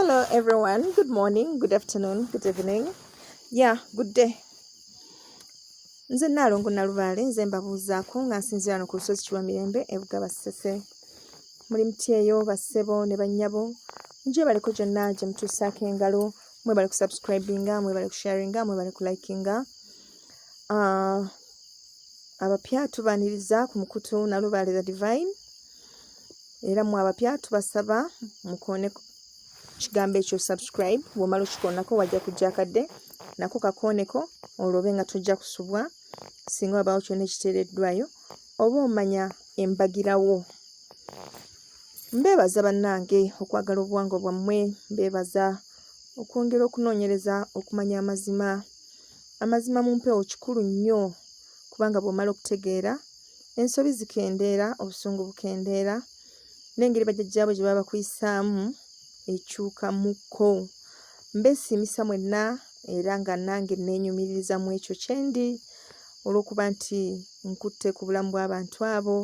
Hello everyone, good morning, good afternoon, good evening. Yeah, good day. Nze Nalongo Nalubaale, nze mbabuuzaako nga nsinzira wano ku lusozi Kiwamirembe ebuga Basese. Muli mutyeyo bassebo ne bannyabo. Nje baliko gyonna gye mutuusaako engalo. Mwebale ku subscribinga, mwebale ku sharinga, mwebale ku likinga. Abapya tubaaniriza ku mukutu Nalubaale the Divine. Era mwe abapya tubasaba mukoone kigambo ekyo subscribe. Bw'omala okikoonako wajja kujja akadde nako kakooneko olwobe nga tojja kusubwa singa wabaawo kyonna ekiteereddwayo oba omanya embagirawo. Mbeebaza bannange okwagala obuwangwa bwammwe, mbeebaza okwongera okunoonyereza okumanya amazima mu mpewo kikulu nnyo kubanga bw'omala okutegeera ensobi zikendeera, obusungu bukendeera, n'engeri bajjajjaabo gye baba bakuyisaamu ekyuka mukko. Mbeesiimisa mwenna era nga nange neenyumiririza mu ekyo kye ndi olw'okuba nti nkutte ku bulamu bw'abantu abo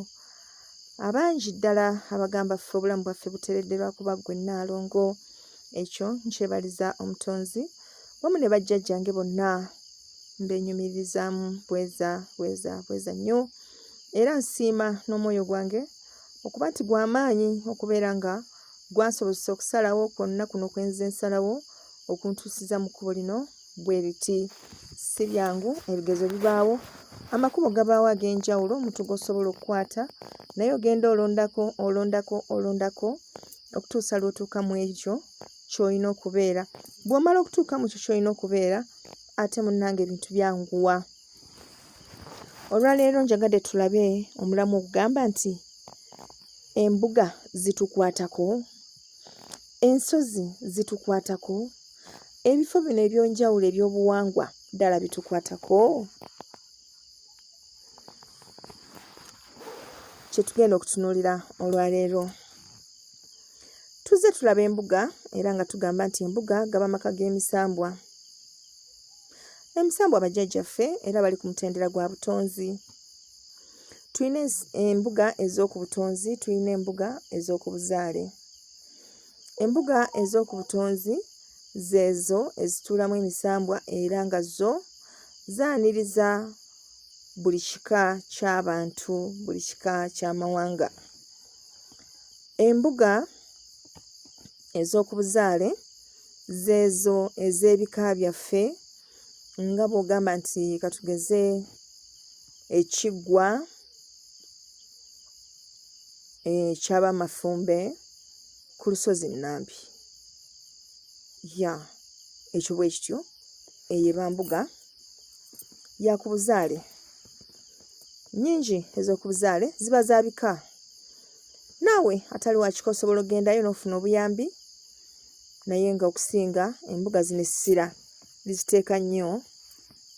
abangi ddala abagamba ffe obulamu bwaffe buteredde lwakuba ggwe Nalongo. Ekyo nkyebaliza Omutonzi wamu ne bajjajjange bonna mbeenyumiririzaamu bweza nnyo era nsiima n'omwoyo gwange okuba nti gw'amaanyi okubeera nga gwansobozesa okusalawo kwonna kuno kwenze nsalawo okuntuusiza mu kkubo lino bwe riti. Si byangu, ebigezo bibaawo, amakubo gabaawo ag'enjawulo omuntu g'osobola okukwata naye ogenda olondako okutuusa lw'otuuka mu ekyo ky'olina okubeera. Bw'omala okutuuka mu kyo ky'olina okubeera ate munnange ebintu byanguwa. Olwaleero njagadde tulabe omulamu okugamba nti embuga zitukwatako, ensozi zitukwatako, ebifo bino eby'enjawulo eby'obuwangwa ddala bitukwatako. Kye tugenda okutunuulira olwaleero. Tuzze tulaba embuga era nga tugamba nti embuga gaba maka g'emisambwa. Emisambwa bajjajjaffe era bali ku mutendera gwa butonzi. Tulina embuga ez'oku butonzi, tulina embuga ez'oku buzaale. Embuga ez'oku butonzi zeezo ezituulamu emisambwa era nga zo zaaniriza buli kika ky'abantu, buli kika ky'amawanga. Embuga ez'oku buzaale zeezo ez'ebika byaffe nga bw'ogamba nti katugeze ekiggwa eky'Abamafumbe ku lusozi Nambi. Ekyo bwe kityo eyo eba mbuga ya ku buzaale. Nnyingi ez'oku buzaale ziba za bika. Naawe atali wa kika osobola ogendayo n'ofuna obuyambi naye nga okusinga embuga zino essira liziteeka nnyo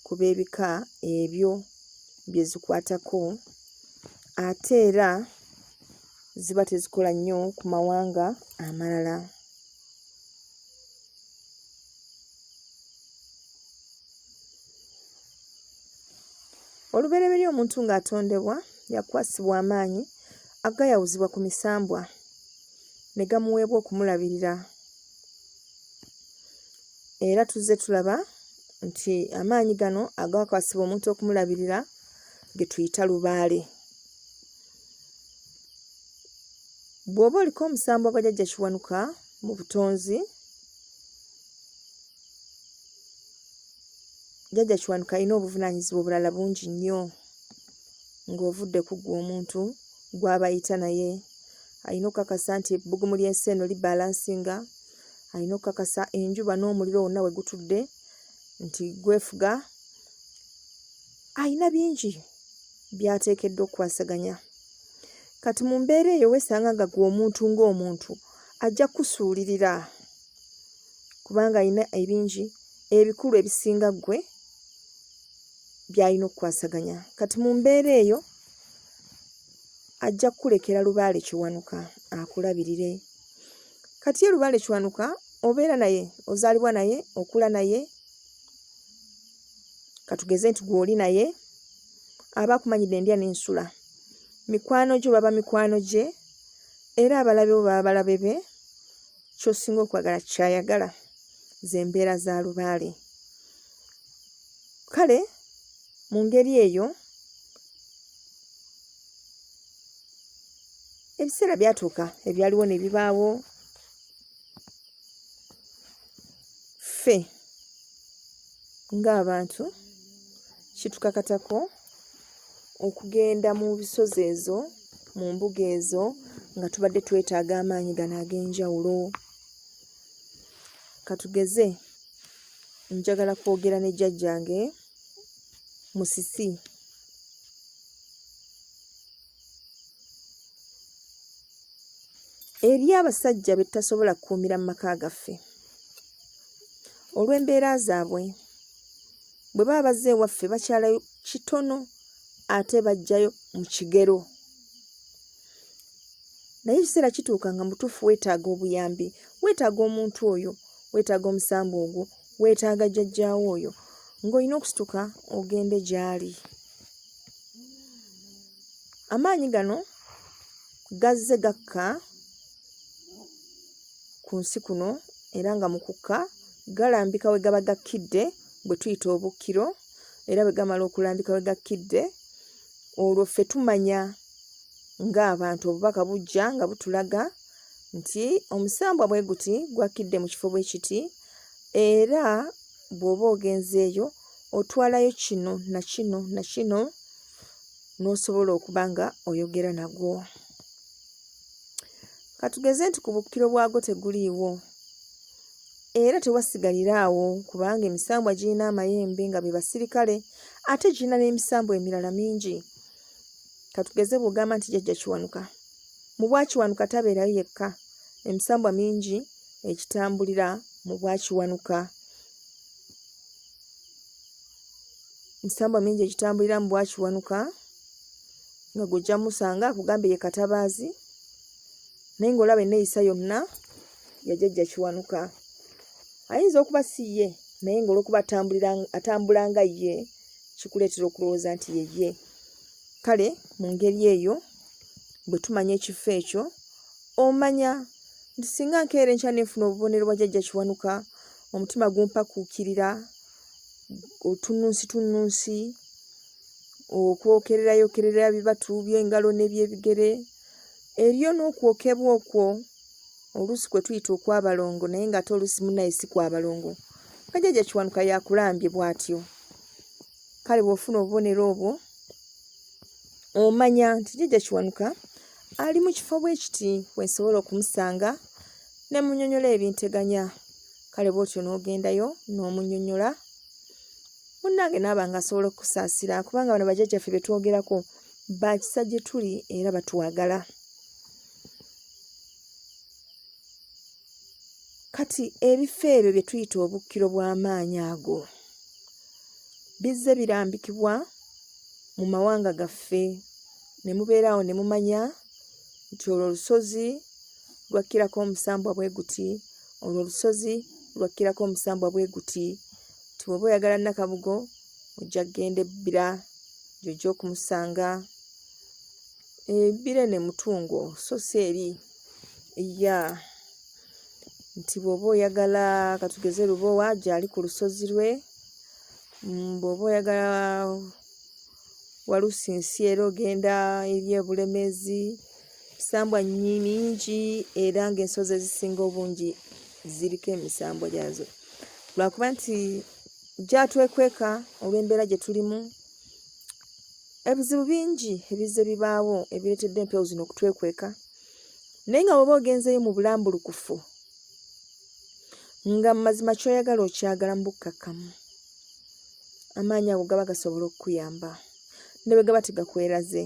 ku b'ebika ebyo bye zikwatako ate era ziba tezikola nnyo ku mawanga amalala. Olubereberye omuntu ng'atondebwa yakwasibwa amaanyi agayawuzibwa ku misambwa ne gamuweebwa okumulabirira. Era tuzze tulaba nti amaanyi gano agakwasibwa omuntu okumulabirira ge tuyita lubaale. Bw'oba oliko omusambwa gwa jjajja Kiwanuka mu butonzi, jjajja Kiwanuka alina obuvunaanyizibwa obulala bungi nnyo ng'ovudde ku ggwe omuntu gw'abayita naye. Alina okukakasa nti ebbugumu ly'ensi eno libalansinga, alina okukakasa enjuba n'omuliro wonna we gutudde nti gwefuga. Alina bingi by'ateekeddwa okukwasaganya. Kati mu mbeera eyo weesanga nga gwe omuntu ng'omuntu ajja kukusuulirira kubanga alina ebingi ebikulu ebisinga ggwe by'alina okukwasaganya. Kati mu mbeera eyo ajja kukulekera Lubaale Kiwanuka akulabirire. Kati ye Lubaale Kiwanuka obeera naye, ozaalibwa naye, okula naye, katugeze nti gw'oli naye, aba akumanyidde endya n'ensula. Mikwano gyo baba mikwano gye era abalabe bo baba balabe be ky'osinga okwagala kyayagala z'embeera za lubaale. Kale mu ngeri eyo ebiseera byatuuka ebyaliwo ne bibaawo. Ffe ng'abantu kitukakatako okugenda mu bisozi ezo, mu mbuga ezo, nga tubadde twetaaga amaanyi gano ag'enjawulo. Katugeze, njagala kwogera ne jjajjange Musisi. Eri abasajja be tasobola kukuumira mu maka gaffe olw'embeera zaabwe, bwe baba bazze ewaffe bakyalayo kitono ate bajjayo mu kigero. Naye ekiseera kituuka nga mutuufu weetaaga obuyambi, weetaaga omuntu oyo, weetaaga omusambu ogwo, weetaaga jjajjaawo oyo, ng'olina okusituka ogende gy'ali. Amaanyi gano gazze gakka ku nsi kuno, era nga mu kukka galambika we gaba gakkidde, bwe tuyita obukkiro, era bwe gamala okulambika we gakkidde, olwo ffe tumanya ng'abantu obubaka bujja nga butulaga nti omusambwa bwe guti gwakkidde mu kifo bwe kiti, era bw'oba ogenzeeyo otwalayo kino na kino na kino, n'osobola okuba nga oyogera nagwo. Katugeze nti ku bukkiro bwagwo teguliiwo, era tewasigalira awo, kubanga emisambwa girina amayembe nga be basirikale, ate girina n'emisambwa emirala mingi. Katugeze bw'ogamba nti jjajja Kiwanuka, mu Bwakiwanuka tabeerayo yekka, emisambwa mingi ekitambulira mu Bwakiwanuka. Emisambwa mingi ekitambulira mu Bwakiwanuka nga gw'ojja musanga akugambye ye katabaazi, naye ng'olaba enneeyisa yonna ya jjajja Kiwanuka. Ayinza okuba si ye, naye ng'olwokuba atambula nga ye, kikuleetera okulowooza nti ye ye. Kale mu ngeri eyo bwe tumanya ekifo ekyo, omanya nti singa nkeera enkya neefuna obubonero bwa jjajja Kiwanuka, omutima gumpakuukirira, otunnunsi, okwokererayokerera bibatu by'engalo n'ebyebigere, eriyo n'okwokebwa okwo oluusi kwe tuyita okwabalongo, naye ng'ate oluusi munnaye si kwabalongo. Nga jjajja Kiwanuka yakulambye bw'atyo. Kale bw'ofuna obubonero obwo, omanya nti jjajja Kiwanuka ali mu kifo bwe kiti, wensobola okumusanga ne munnyonnyola ebinteganya. Kale bw'otyo n'ogendayo n'omunnyonnyola, munnange n'aba ng'asobola okukusaasira, kubanga bano bajjajjaffe be twogerako baakisa gye tuli era batuwagala. Kati ebifo ebyo bye tuyita obukkiro bw'amaanyi ago bizze birambikibwa mu mawanga gaffe, ne mubeeraawo ne mumanya nti olwo olusozi lwakkirako omusambwa bwe guti, olwo olusozi lwakkirako omusambwa bwe guti. Nti bw'oba oyagala Nakabugo ojja kgenda ebbira gy'ojja okumusanga, ebbira ne Mutungo so si eri ya. Nti bw'oba oyagala katugeze Lubowa gy'ali ku lusozi lwe, bw'oba oyagala Walusinsi era ogenda eri e Bulemeezi, emisambwa mingi era ng'ensozi ezisinga obungi ziriko emisambwa gyazo. Lwakuba nti gyatwekweka olw'embeera gye tulimu, ebizibu bingi ebizze bibaawo ebireetedde empewo zino okutwekweka, naye nga bw'oba ogenzeeyo mu bulambulukufu, nga mu mazima ky'oyagala okyagala mu bukkakkamu, amaanyi ago gaba gasobola okukuyamba ne bwe gaba tegakweraze,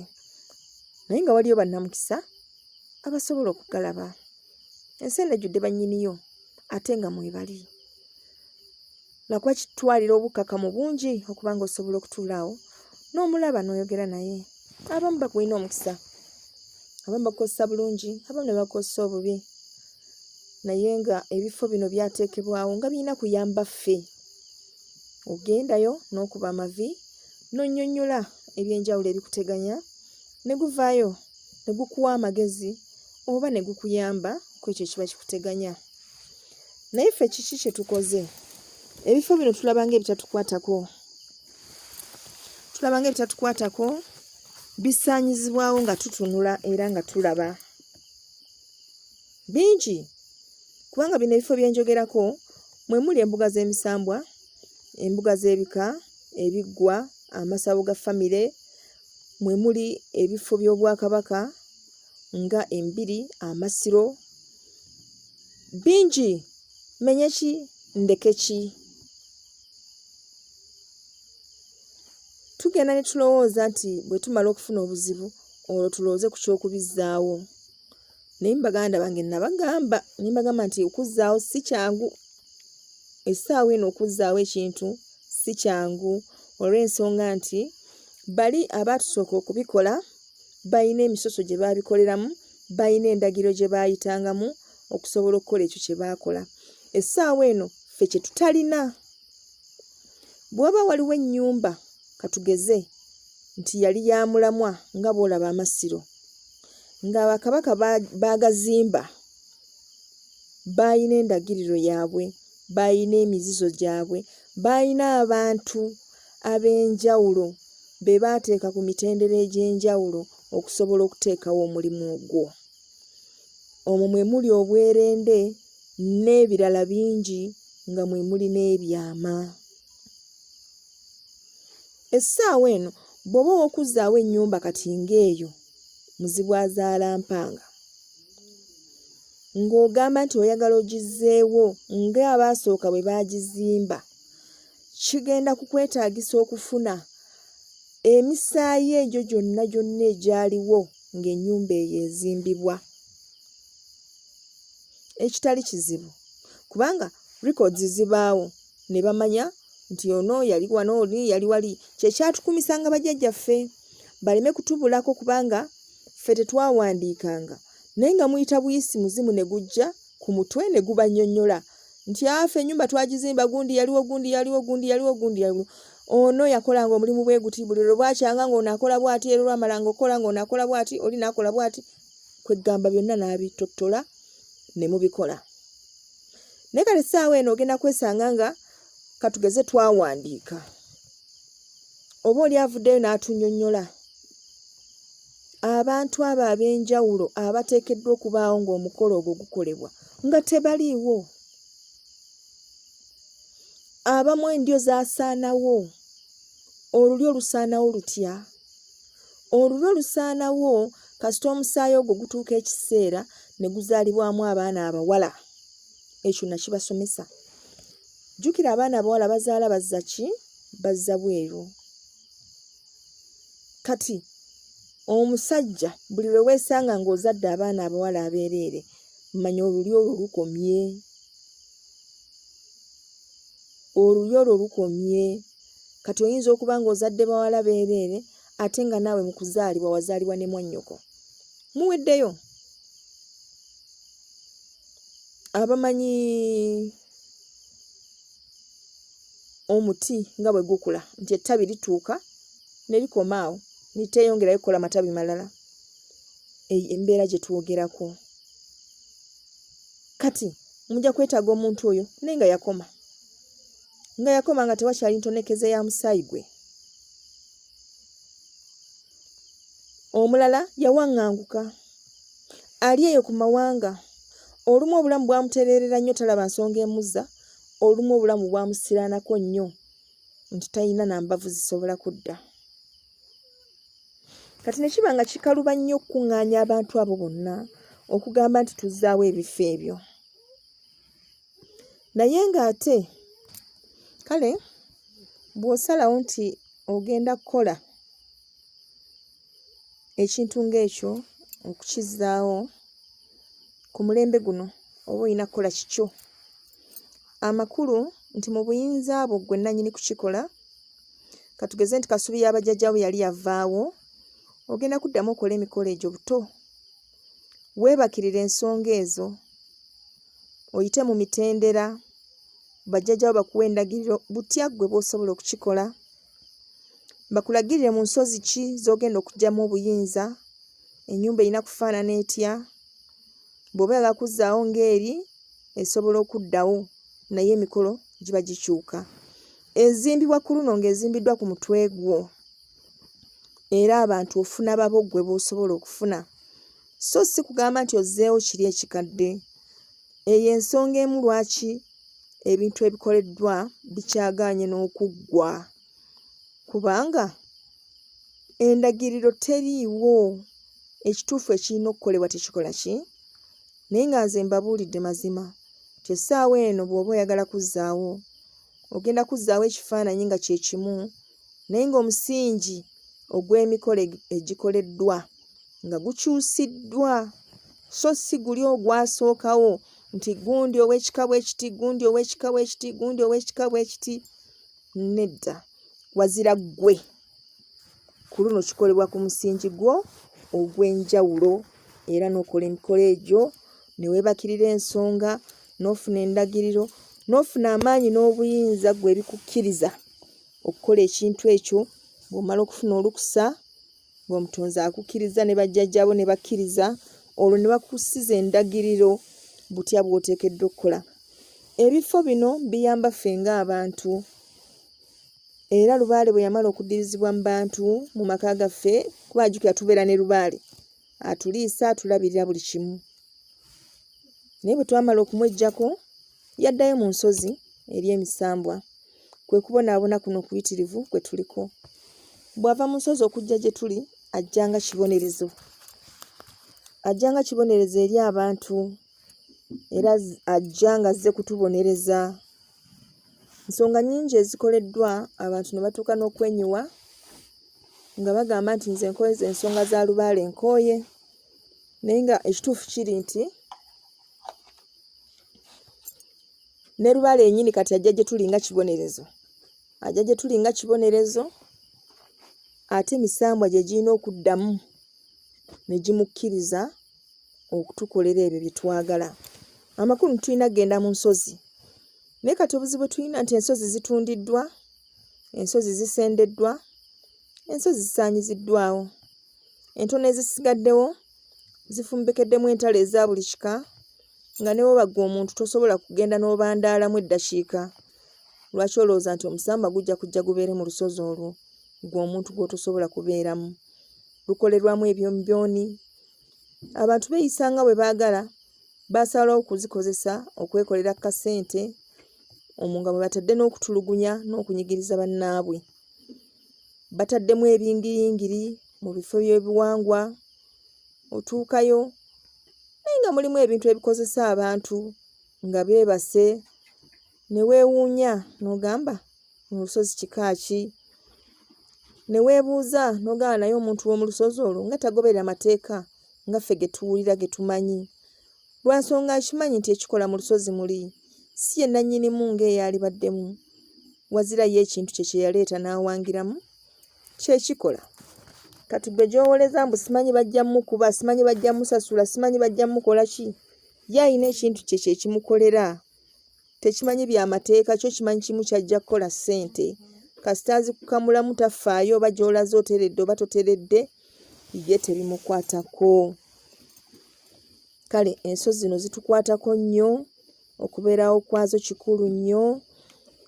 naye nga waliyo bannamukisa abasobola okugalaba. Ensi eno ejjudde bannyiniyo ate nga mwebali. Lwakuba kitwalira obukkakkamu bungi okuba nga osobola okutuula awo n'omulaba n'oyogera naye. Abamu bakulina omukisa, abamu bakukozesa bulungi, abamu ne bakukozesa obubi, naye nga ebifo bino byateekebwawo nga birina kuyamba ffe. Ogendayo n'okuba amavi, n'onnyonnyola ebyenjawulo ebikuteganya, ne guvaayo ne gukuwa amagezi oba ne gukuyamba ku ekyo ekiba kikuteganya. naye ffe kiki kye tukoze? Ebifo bino tulaba ng'ebitatukwatako. Tulaba ng'ebitatukwatako bisaanyizibwawo nga tutunula era nga tulaba. Bingi. Kubanga bino ebifo bye njogerako mwe muli embuga z'emisambwa, embuga z'ebika, ebiggwa, amasabo ga famire, mwe muli ebifo by'obwakabaka nga embiri, amasiro. Bingi. Menye ki ndeke ki. Tugenda ne tulowooza nti bwe tumala okufuna obuzibu olwo tulowooze ku ky'okubizzaawo. Naye baganda bange nabagamba nti okuzzaawo si kyangu. Essaawa eno okuzzaawo ekintu si kyangu olw'ensonga nti bali abaatusooka okubikola balina emisoso gye baabikoleramu, balina endagiro gye baayitangamu okusobola okukola ekyo kye baakola. Essaawa eno ffe kye tutalina. Bw'oba waliwo ennyumba katugeze nti yali ya mulamwa nga bw'olaba amasiro, nga bakabaka baagazimba, balina endagiriro yaabwe, balina emizizo gyabwe, balina abantu ab'enjawulo be baateeka ku mitendera egy'enjawulo okusobola okuteekawo omulimu ogwo. Omwo mwe muli obwerende n'ebirala bingi nga mwe muli n'ebyama. Essaawa eno bw'oba okuzzaawo ennyumba kati ng'eyo muzibu azaala mpanga, ng'ogamba nti oyagala ogizzeewo ng'abaasooka bwe baagizimba, kigenda kukwetaagisa okufuna emisaayi egyo gyonna egyaliwo ng'ennyumba eyo ezimbibwa. Ekitali kizibu kubanga records zibaawo ne bamanya nti ono yali wano, oli yali wali. Kyekyatukumisanga bajjajjaffe baleme kutubulako kubanga ffe tetwawandiikanga, naye nga muyita buyisi muzimu ne gujja ku mutwe ne gubannyonnyola nti ffe ennyumba twagizimba, gundi yaliwo, gundi yaliwo, gundi yaliwo, gundi yaliwo. Ono yakolanga omulimu bwe guti, buli lwe bwakyanga ng'ono akola bw'ati, era lwamalanga okukola ng'ono akola bw'ati, oli n'akola bw'ati. Kweggamba byonna n'abitottola ne mubikola. Naye kale essaawa eno ogenda kwesanga nga katugeze twawandiika, oba oli avuddeyo n'atunnyonnyola abantu abo ab'enjawulo abateekeddwa okubaawo ng'omukolo ogwo gukolebwa nga tebaliiwo. Abamu endyo zaasaanawo. Olulyo lusaanawo lutya? Olulyo lusaanawo kasita omusaayi ogwo gutuuka ekiseera ne guzaalibwamu abaana abawala. Ekyo nakibasomesa. Jjukira abaana abawala bazaala bazza ki? Bazza bweru. Kati omusajja buli lwe weesanga ng'ozadde abaana abawala abeereere, manya olulyo olwo lukomye. Olulyo olwo lukomye. Kati oyinza okuba ng'ozadde bawala beereere ate nga naawe mu kuzaalibwa wazaalibwa ne mwannyoko. Muweddeyo. Abamanyi omuti nga bwe gukula nti ettabi lituuka ne likoma awo liteeyongerayo kukola matabi malala. Embeera gye twogerako. Kati mujja kwetaaga omuntu oyo naye nga yakoma. Nga yakoma nga tewakyali ntonekeze ya musaayi gwe. Omulala yawaŋŋanguka. Ali eyo ku mawanga. Olumu obulamu bwamutereerera nnyo talaba nsonga emuzza, olumu obulamu bwamusiraanako nnyo nti talina na mbavu zisobola kudda. Kati ne kiba nga kikaluba nnyo okukuŋŋaanya abantu abo bonna okugamba nti tuzzaawo ebifo ebyo. Naye ng'ate kale bw'osalawo nti ogenda kukola ekintu ng'ekyo okukizzaawo ku mulembe guno oba olina kukola kikyo, amakulu nti mu buyinza bwo gwe nannyini kukikola, katugeze nti Kasubi y'abajjajjaawo yali yavaawo, ogenda kuddamu okola emikolo egyo buto. Weebakirira ensonga ezo, oyite mu mitendera, bajjajjaawo bakuwa endagiriro butya ggwe bw'osobola okukikola. Bakulagirire mu nsozi ki z'ogenda okuggyamu obuyinza, ennyumba erina kufaanana etya, bw'oba oyagala kuzzaawo ng'eri esobola okuddawo naye emikolo giba gikyuka. Ezimbibwa ku luno ng'ezimbiddwa ku mutwe gwo era abantu ofuna babogwe b'osobola okufuna, so si kugamba nti ozzeewo kiri ekikadde. Eyo ensonga emu lwaki ebintu ebikoleddwa bikyagaanye n'okuggwa, kubanga endagiriro teriiwo. Ekituufu ekirina okukolebwa tekikola ki? Naye nga nze mbabuulidde mazima nti essaawa eno bw'oba oyagala kuzzaawo, ogenda kuzzaawo ekifaananyi nga kye kimu, naye ng'omusingi ogw'emikolo egikoleddwa nga gukyusiddwa, so si guli ogwasookawo nti gundi ow'ekika bw'ekiti, gundi ow'ekika bw'ekiti, gundi ow'ekika bw'ekiti. Nedda, wazira ggwe. Ku luno kikolebwa ku musingi gwo ogw'enjawulo era n'okola emikolo egyo ne weebakirira ensonga n'ofuna endagiriro n'ofuna amaanyi n'obuyinza ggwe ebikukkiriza okukola ekintu ekyo. Bw'omala okufuna olukusa, ng'omutonzi akukkiriza ne bajjajjaabo ne bakkiriza, olwo ne bakussiza endagiriro butya bw'oteekeddwa okukola. Ebifo bino biyamba ffe ng'abantu, era Lubaale bwe yamala okuddirizibwa mu bantu mu maka gaffe, kuba ajjukira tubeera ne Lubaale atuliisa, atulabirira buli kimu. Naye bwe twamala okumweggyako yaddayo mu nsozi eri emisambwa, kwe kubonaabona kuno okuyitirivu kwe tuliko. Bw'ava mu nsozi okujja gye tuli ajjanga kibonerezo, ajjanga kibonerezo eri abantu, era ajjanga azze kutubonereza. Nsonga nnyingi ezikoleddwa abantu ne batuuka n'okwenyiwa nga bagamba nti nze nkoze ensonga za Lubaale nkooye, naye nga ekituufu kiri nti ne Lubaale yennyini kati ajja gye tuli nga kibonerezo, ajja gye tuli nga kibonerezo, ate emisambwa gye girina okuddamu ne gimukkiriza okutukolera ebyo bye twagala. Amakulu tulina kugenda mu nsozi, naye kati obuzibu tulina nti ensozi zitundiddwa, ensozi zisendeddwa, ensozi zisaanyiziddwawo. Entono ezisigaddewo zifumbekeddemu entalo eza buli kika, nga ne bw'oba omuntu tosobola kugenda n'obandaalamu eddakiika. Lwaki olowooza nti omusamba gujja kujja gubeere mu lusozi olwo, gwe omuntu gw'otosobola kubeeramu? Lukolerwamu ebyombyoni. Abantu beeyisa nga bwe baagala, baasalawo okuzikozesa okwekolera kasente, omwo nga bwe batadde n'okutulugunya n'okunyigiriza bannaabwe. Bataddemu ebingiyingiri mu bifo by'ebiwangwa, otuukayo naye nga mulimu ebintu ebikozesa abantu nga beebase, ne weewuunya n'ogamba mu lusozi kika ki? Ne weebuuza n'ogamba naye omuntu w'omu lusozi olwo nga tagoberera mateeka nga ffe ge tuwulira ge tumanyi. Lwa nsonga akimanyi nti ekikola mu lusozi muli si ye nannyinimu ng'eyo alibaddemu, wazira ye ekintu kye kye yaleeta n'awangiramu kyekikola. Kati gwe gy'owoleza mbu simanyi bajja mukuba, simanyi bajja musasula, simanyi bajja mukola ki? Ye alina ekintu kye kyekimukolera, tekimanyi by'amateeka, kyo kimanyi kimu kyajja kukola ssente. Kasita azikukamulamu tafaayo oba gy'olaze oteredde oba toteredde, ye tebimukwatako. Kale ensozi zino zitukwatako nnyo, okubeerawo kwazo kikulu nnyo.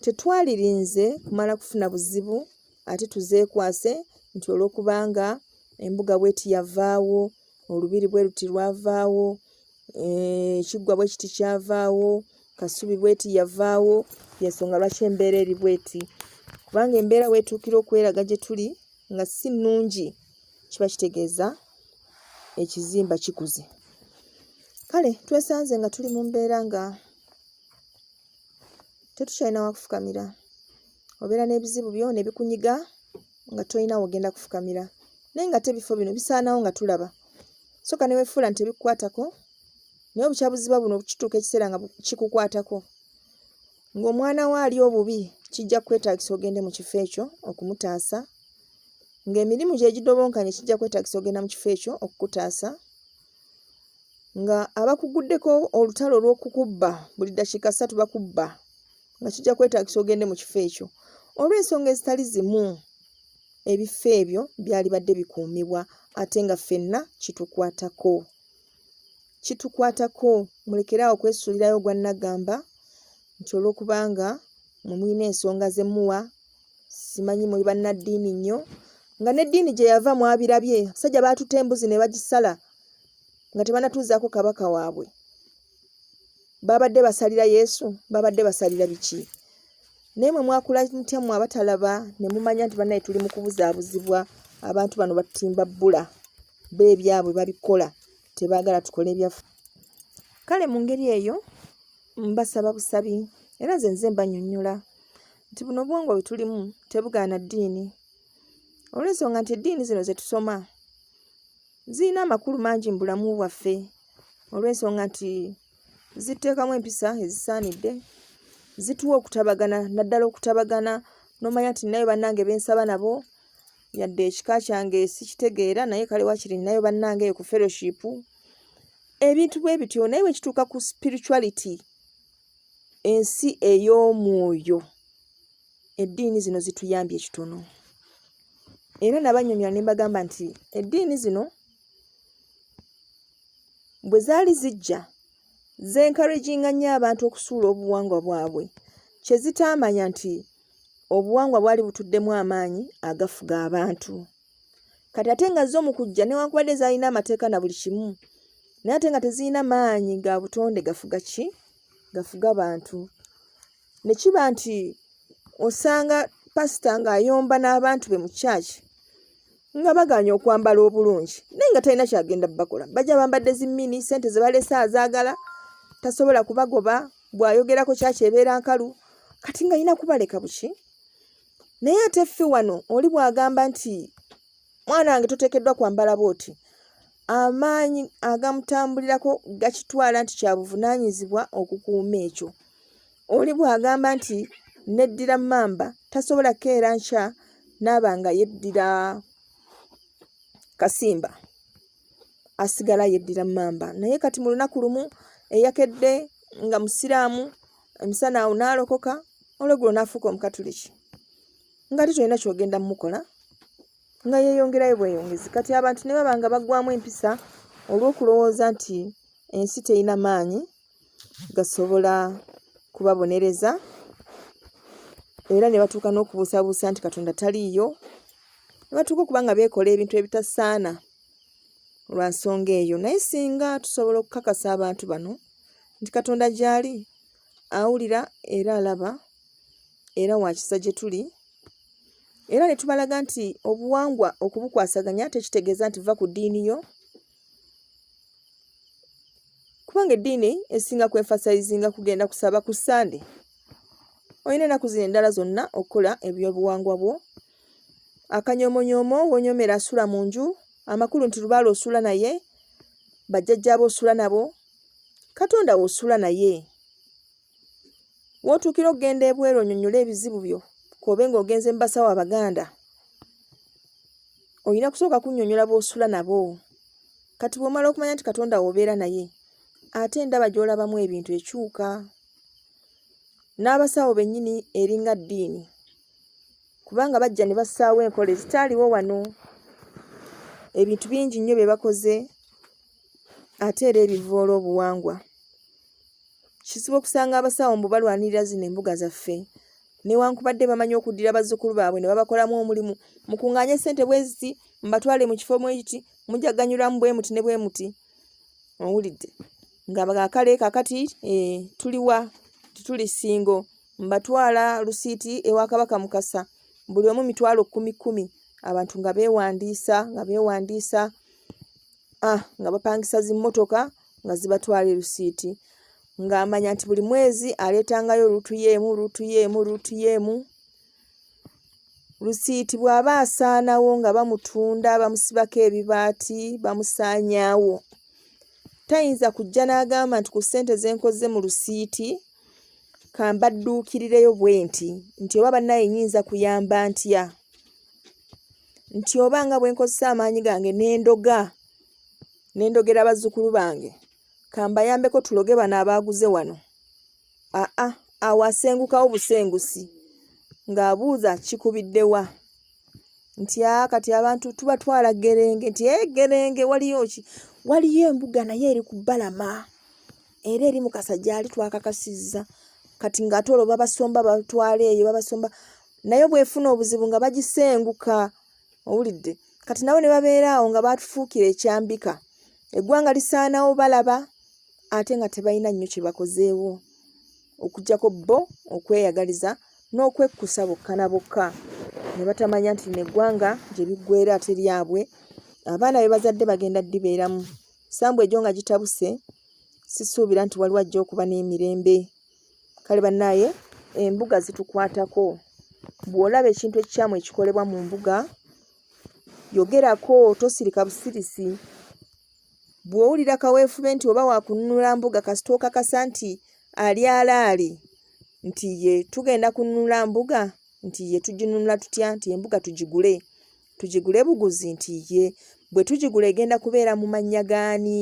Tetwalirinze kumala kufuna buzibu ate tuzeekwase nti olw'okubanga embuga bweti yavaawo, olubiri bwe luti lwavaawo, ekiggwa bwe kiti kyavaawo, Kasubi bweti yavaawo, y'ensonga lwaki embeera eri bweti. Kubanga embeera weetuukira okweraga gye tuli nga si nnungi, kiba kitegeeza ekizimba kikuze. Kale twesanze nga tuli mu mbeera nga tetukyalina wa kufukamira. Obeera n'ebizibu byo ne bikunyiga nga tolina wogenda kufukamira. Naye nga ebifo bino bisaanawo nga tulaba. Soka ne weefuula nti tebikukwatako, naye obukyabuziba buno kituuka ekiseera nga kikukwatako. Ng'omwana we ali obubi kijja kwetaagisa ogende mu kifo ekyo okumutaasa. Ng'emirimu gye gidobonkanye kijja kwetaagisa ogenda mu kifo ekyo okukutaasa. Nga abakuguddeko olutalo olw'okukubba buli ddakiika 3 bakubba, nga kijja kwetaagisa ogende mu kifo ekyo. Olw'ensonga ezitali zimu, ebifo ebyo byali badde bikuumibwa ate nga ffenna kitukwatako. kitukwatako mulekerawo okwesuulirayo gwa nagamba nti olw'okubanga mwe mulina ensonga ze muwa simanyi muli bannaddiini nnyo nga n'eddiini gye yava mwabirabye abasajja baatuta embuzi ne bagisala nga tebanatuuzaako kabaka waabwe babadde basalira Yesu babadde basalira biki naye mwe mwakula mutya mwe abatalaba ne mumanya nti bannaye tuli mu kubuzaabuzibwa abantu bano batimba bbula beebyabwe babikola tebaagala tukole ebyaffe kale mu ngeri eyo mbasaba busabi era nze mbannyonnyola nti buno obuwangwa bwe tulimu tebugaana ddiini olw'ensonga nti eddiini zino ze tusoma zirina amakulu mangi mu bulamu bwaffe olw'ensonga nti zituteekamu empisa ezisaanidde zituwa okutabagana naddala okutabagana n'omanya nti nayo bannange bensaba nabo yadde ekika kyange sikitegeera naye kale wakiri nayo bannange eyo ku fellowship ebintu bwe bityo naye bwe kituuka ku spirituality ensi ey'omwoyo eddiini zino zituyambye ekitono era nabannyonnyola ne mbagamba nti eddiini zino bwe zaali zijja zencouraginga nnyo abantu okusuula obuwangwa bwabwe kye zitaamanya nti obuwangwa bwali butuddemu amaanyi agafuga abantu kati ate nga zo mu kujja newankubadde zaalina amateeka na buli kimu naye ate nga tezirina maanyi ga butonde gafuga ki gafuga bantu ne kiba nti osanga pasita ng'ayomba n'abantu be mu kyaki nga baganya okwambala obulungi naye nga talina kyagenda bakola bajja bambadde zimmini sente ze balese azaagala tasobola kubagoba bw'ayogerako kyaki ebeera nkalu kati nga yina kubaleka buki naye ate ffe wano oli bw'agamba nti mwana wange toteekeddwa kwambala bw'oti amaanyi agamutambulirako gakitwala nti kya buvunaanyizibwa okukuuma ekyo oli bw'agamba nti neddira mmamba tasobola keera nkya naaba nga yeddira kasimba asigala yeddira mmamba naye kati mu lunaku lumu eyakedde nga musiraamu emisana awo n'alokoka olweggulo n'afuuka omukatuliki nga ate tolina kyogenda mumukola nga yeeyongerayo bweyongezi kati abantu ne baba nga baggwamu empisa olw'okulowooza nti ensi terina maanyi gasobola kubabonereza era ne batuuka n'okubuusabuusa nti Katonda taliiyo ne batuuka okuba nga beekola ebintu ebitasaana lwa nsonga eyo naye singa tusobola okukakasa abantu bano nti Katonda gy'ali awulira era alaba era wakisa gye tuli era ne tubalaga nti obuwangwa okubukwasaganya tekitegeeza nti va ku ddiini yo kubanga eddiini esinga kwemfasayizinga kugenda kusaba ku Sande olina ennaku zino endala zonna okukola ebyobuwangwa bwo akanyomonyoomo wonyomera asula mu nju amakulu nti lubaala osula naye bajjajjaabo osula nabo Katonda w'osula naye w'otuukira okugenda ebweru onyonnyola ebizibu byo kobe ng'ogenze mu basawo Abaganda olina kusooka kunnyonnyola b'osula nabo kati bw'omala okumanya nti Katonda w'obeera naye ate endaba gy'olabamu ebintu ekyuka n'abasawo bennyini eringa ddiini kubanga bajja ne bassaawo enkola ezitaaliwo wano ebintu bingi nnyo bye bakoze ate era ebivoola obuwangwa kizibu okusanga abasawo mbu balwanirira zino embuga zaffe newankubadde bamanyi okuddira bazzukulu baabwe ne babakolamu omulimu mukuŋŋaanye ssente bwe ziti mbatwale mu kifo mwe kiti mujaganyulwamu bwe muti ne bwe muti owulidde nga Kale kakati tuliwa tituli singo mbatwala lusiiti ewa Kabaka Mukasa buli omu mitwalo 10 abantu nga beewandiisa nga bapangisa zimmotoka nga zibatwala lusiiti ng'amanya nti buli mwezi aleetangayo lutu lusiiti bw'aba asaanawo nga bamutunda bamusibako ebibaati bamusaanyaawo tayinza kujja n'agamba nti ku ssente ze nkoze mu lusiiti kambadduukirireyo bwe nti oba bannaye nyinza kuyamba ntya nti oba nga bwe nkozesa amaanyi gange n'endogera bazzukulu bange kambayambeko tuloge bano abaaguze wano awo asengukawo busengusi ng'abuuza kikubiddewa nti kati abantu tubatwala gerenge nti gerenge waliyo ki waliyo embuga naye eri ku Balama era eri mu Kasajjali twakakasizza kati ng'ate olwo babasomba batwala eyo babasomba naye bwefuna obuzibu nga bagisenguka owulidde kati nabo ne babeera awo nga batufuukira ekyambika eggwanga lisaanawo balaba ate nga tebalina nnyo kye bakozeewo okuggyako bo okweyagaliza n'okwekkusa bokka na bokka ne batamanya nti neggwanga gye biggweera ate lyabwe abaana be bazadde bagenda ddibeeramu sambu egyo nga gitabuse sisuubira nti waliwo ajja okuba n'emirembe kale bannaaye embuga zitukwatako bw'olaba ekintu ekikyamu ekikolebwa mu mbuga yogerako tosirika busirisi bw'owulira kaweefube nti oba wakununula mbuga kasita okakasa nti ali alaali nti ye tugenda kununula mbuga nti ye tuginunula tutya nti embuga tugigule buguzi nti ye bwe tugigula egenda kubeera mu mannya gaani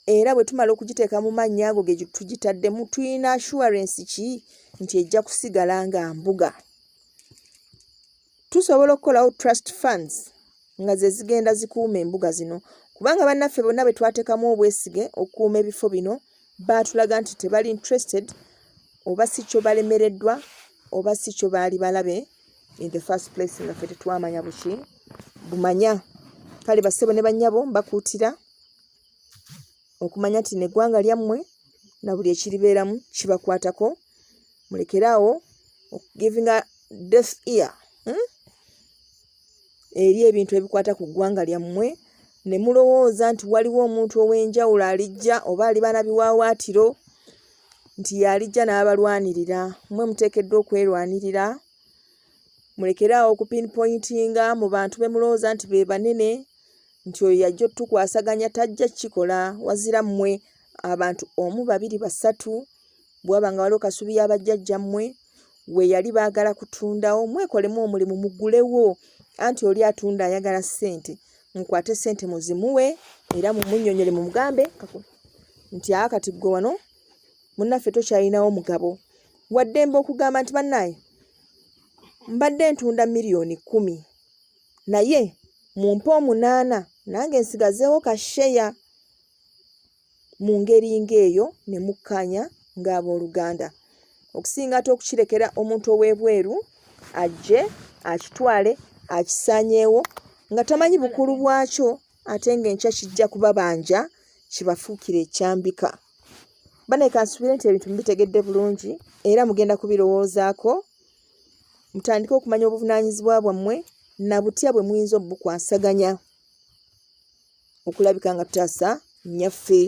era bwe tumala okugiteeka mu mannya ago ge tugitaddemu tulina assurance ki nti ejja kusigala nga mbuga tusobola okukolawo trust funds nga ze zigenda zikuuma embuga zino kubanga bannaffe bonna bwe twateekamu obwesige okukuuma ebifo bino baatulaga nti tebali interested oba si kyo balemereddwa oba si kyo baali balabe in the first place nga ffe tetwamanya buki bumanya kale bassebo ne bannyabo mbakuutira okumanya nti neggwanga lyammwe na buli ekiribeeramu kibakwatako mulekeraawo okugivinga deaf ear eri ebintu ebikwata ku ggwanga lyammwe ne mulowooza nti waliwo omuntu ow'enjawulo alijja oba aliba biwaawaatiro nti yalijja n'abalwanirira mmwe muteekeddwa okwerwanirira mulekeraawo okupinpointinga mu bantu be mulowooza nti be banene nti oyo yajja otukwasaganya tajja kikola wazira mmwe abantu 1 2 3 bwaba nga waliwo kasubi y'abajjajja mmwe we yali baagala kutundawo mwekolemu omulimu mugulewo anti oli atunda ayagala ssente mukwate ssente muzimuwe era mumunnyonnyole mu mugambe nti kati gwe wano munnaffe tokyalinawo mugabo waddembe okugamba nti bannaaye mbadde ntunda miliyoni 10 naye mumpe 8 nange nsigazeewo kasheya mu ngeri ng'eyo ne mukkanya ng'abooluganda okusinga ate okukirekera omuntu ow'ebweru ajje akitwale akisaanyeewo nga tamanyi bukulu bwakyo ate ng'enkya kijja kubabanja kibafuukira ekyambika bane kansubire nti ebintu mubitegedde bulungi era mugenda kubirowoozaako mutandike okumanya obuvunaanyizibwa bwammwe na butya bwe muyinza obukwasaganya okulabika nga tutaasa nnyaffe